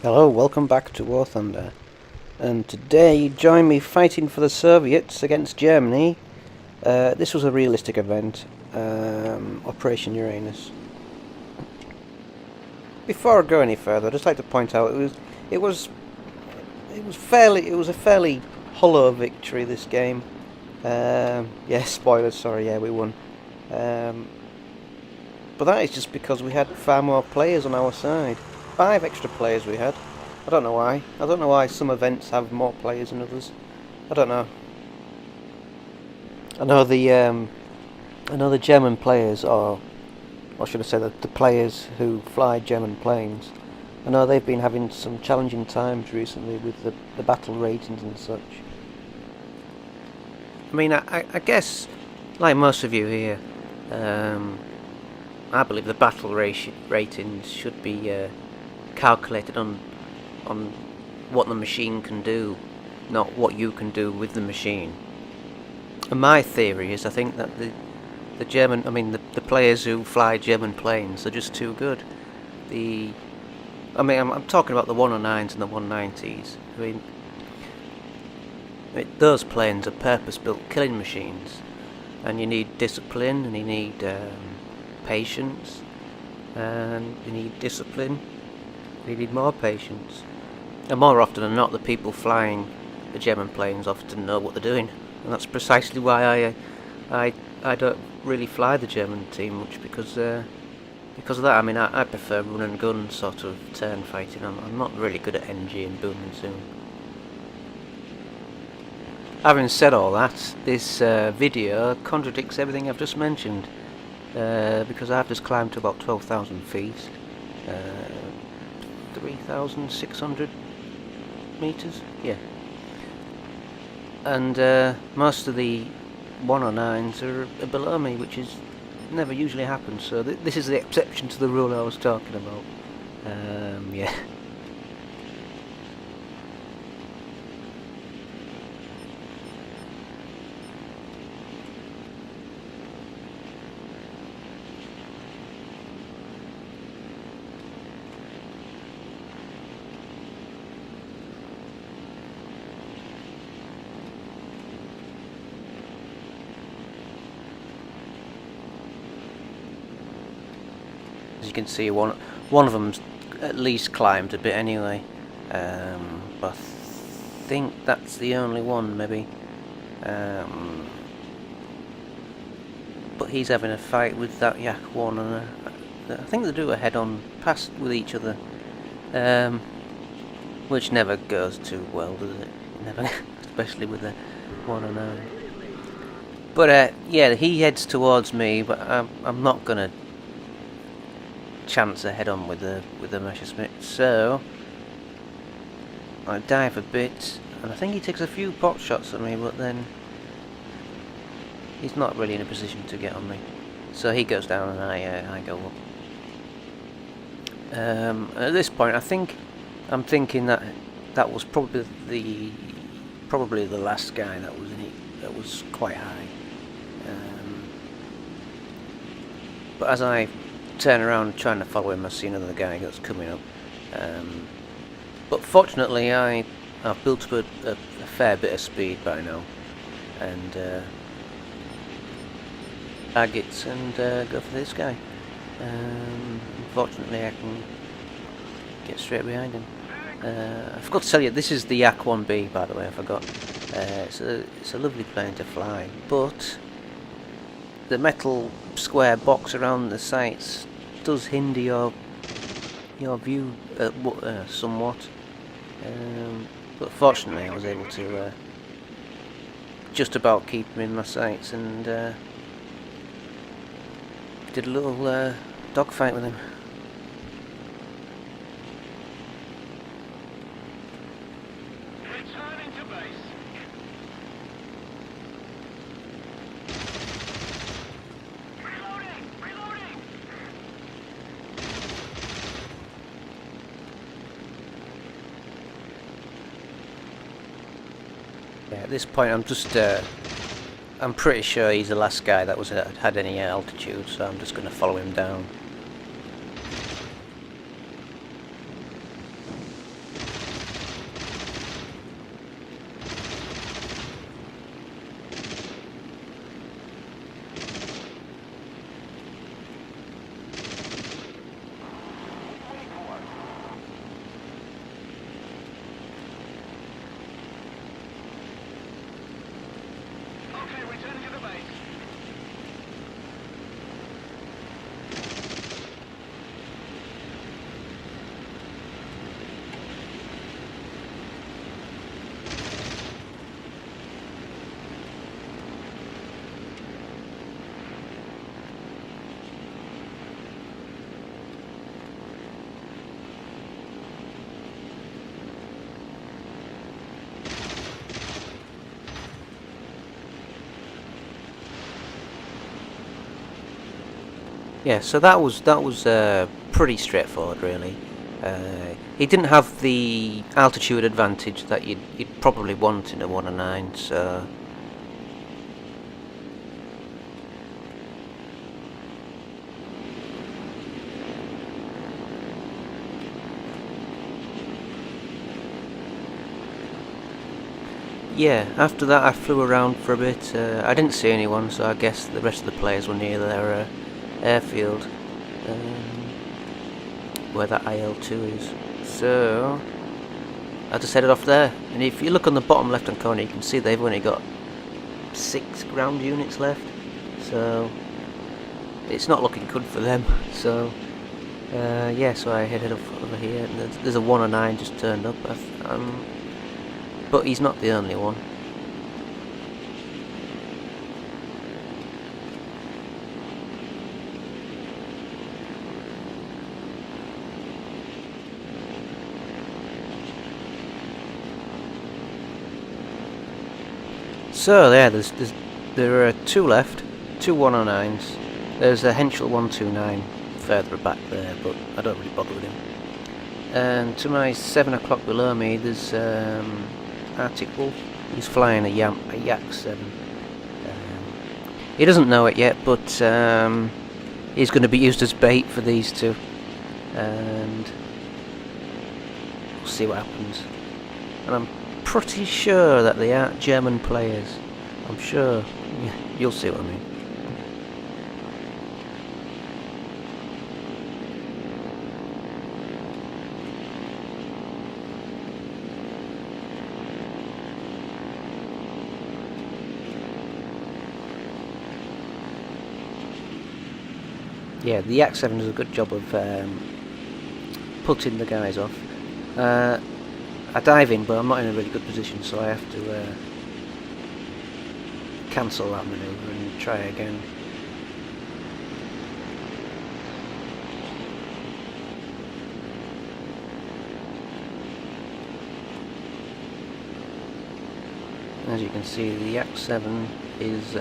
Hello, welcome back to War Thunder. And today you join me fighting for the Soviets against Germany. This was a realistic event, Operation Uranus. Before I go any further, I'd just like to point out it was a fairly hollow victory, this game. Yeah, spoilers, sorry, yeah, we won. But that is just because we had far more players on our side. 5 extra players we had. I don't know why. I don't know why some events have more players than others. I don't know. I know the German players, or should I say the players who fly German planes. I know they've been having some challenging times recently with the battle ratings and such. I mean, I guess, like most of you here, I believe the battle ratings should be calculated on what the machine can do, not what you can do with the machine. And my theory is, I think that the players who fly German planes are just too good. I'm talking about the 109s and the 190s. Those planes are purpose-built killing machines, and you need discipline, and you need patience, and you need discipline. You need more patience. And more often than not, the people flying the German planes often know what they're doing, and that's precisely why I don't really fly the German team much, because of that. I mean, I prefer run and gun sort of turn fighting. I'm not really good at NG and boom and zoom. Having said all that, this video contradicts everything I've just mentioned, because I've just climbed to about 12,000 feet, 3,600 meters, yeah. And most of the 109s are below me, which is never usually happens. So this is the exception to the rule I was talking about. Yeah. As you can see, one of them's at least climbed a bit anyway, but I think that's the only one, maybe. But he's having a fight with that Yak-1, and I think they do a head-on pass with each other, which never goes too well, does it? Never, especially with the 109. But yeah, he heads towards me, but I'm not gonna chance a head-on with the Messerschmitt, so I dive a bit, and I think he takes a few pot shots at me, but then he's not really in a position to get on me, so he goes down and I go up. At this point, I'm thinking that was probably the last guy that was in it, that was quite high. But as I turn around trying to follow him, I see another guy that's coming up. But fortunately, I've built up a fair bit of speed by now, and bag it and go for this guy. Unfortunately, I can get straight behind him. I forgot to tell you, this is the Yak-1B, by the way. I forgot. It's a lovely plane to fly, but the metal square box around the sights does hinder your view somewhat. But fortunately, I was able to just about keep him in my sights, and did a little dogfight with him. Returning to base. Reloading! Yeah, at this point, I'm just I'm pretty sure he's the last guy that had any altitude, so I'm just going to follow him down. Yeah, so that was pretty straightforward, really. He didn't have the altitude advantage that you'd probably want in a 109, so. Yeah, after that I flew around for a bit. I didn't see anyone, so I guess the rest of the players were near their airfield, where that IL-2 is. So I just headed off there, and if you look on the bottom left hand corner, you can see they've only got 6 ground units left, so it's not looking good for them. So yeah, so I headed off over here, and there's a 109 just turned up, but he's not the only one. So yeah, there are 2 left, 2 109s. There's a Henschel 129 further back there, but I don't really bother with him. And to my 7 o'clock below me, there's Arctic Wolf. He's flying a Yak-7. He doesn't know it yet, but he's going to be used as bait for these two, and we'll see what happens. And I'm pretty sure that they are German players. I'm sure. You'll see what I mean. Yeah, the Yak-7 does a good job of putting the guys off. I dive in, but I'm not in a really good position, so I have to cancel that manoeuvre and try again. As you can see, the Yak-7 is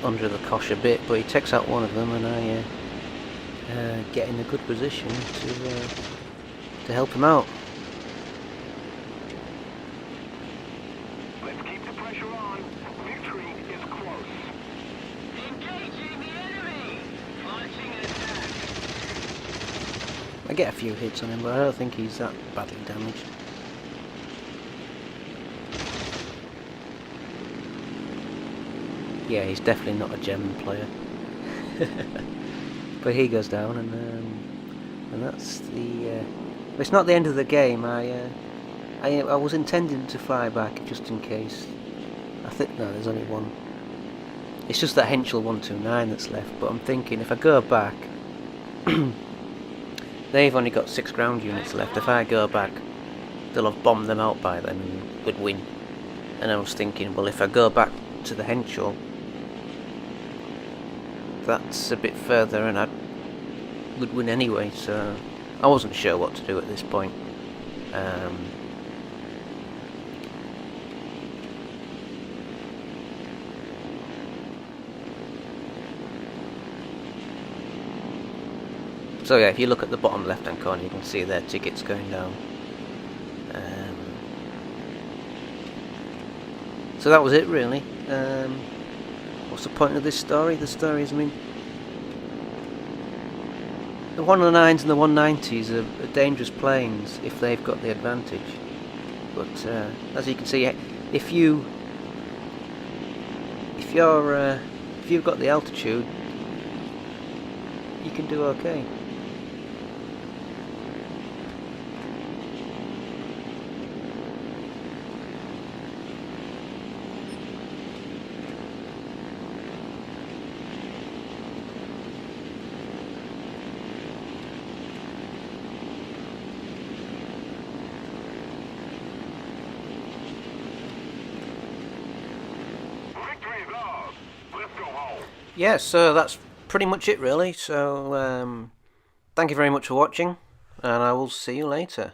under the cosh a bit, but he takes out one of them, and I get in a good position to help him out. Let's keep the pressure on. Victory is close. Engaging the enemy. Launching an attack. I get a few hits on him, but I don't think he's that badly damaged. Yeah, he's definitely not a German player. But he goes down, and that's the. It's not the end of the game. I was intending to fly back just in case. I think no, there's only one. It's just that Henschel 129 that's left. But I'm thinking if I go back, they've only got 6 ground units left. If I go back, they'll have bombed them out by then and would win. And I was thinking, well, if I go back to the Henschel, that's a bit further, and I would win anyway. So I wasn't sure what to do at this point. So yeah, if you look at the bottom left hand corner, you can see their tickets going down. So that was it really. what's the point of this story? The story is, I mean, the 109s and the 190s are dangerous planes if they've got the advantage. But as you can see, if you've got the altitude, you can do okay. Victory is ours. Let's go home. Yes, so that's pretty much it really. So thank you very much for watching, and I will see you later.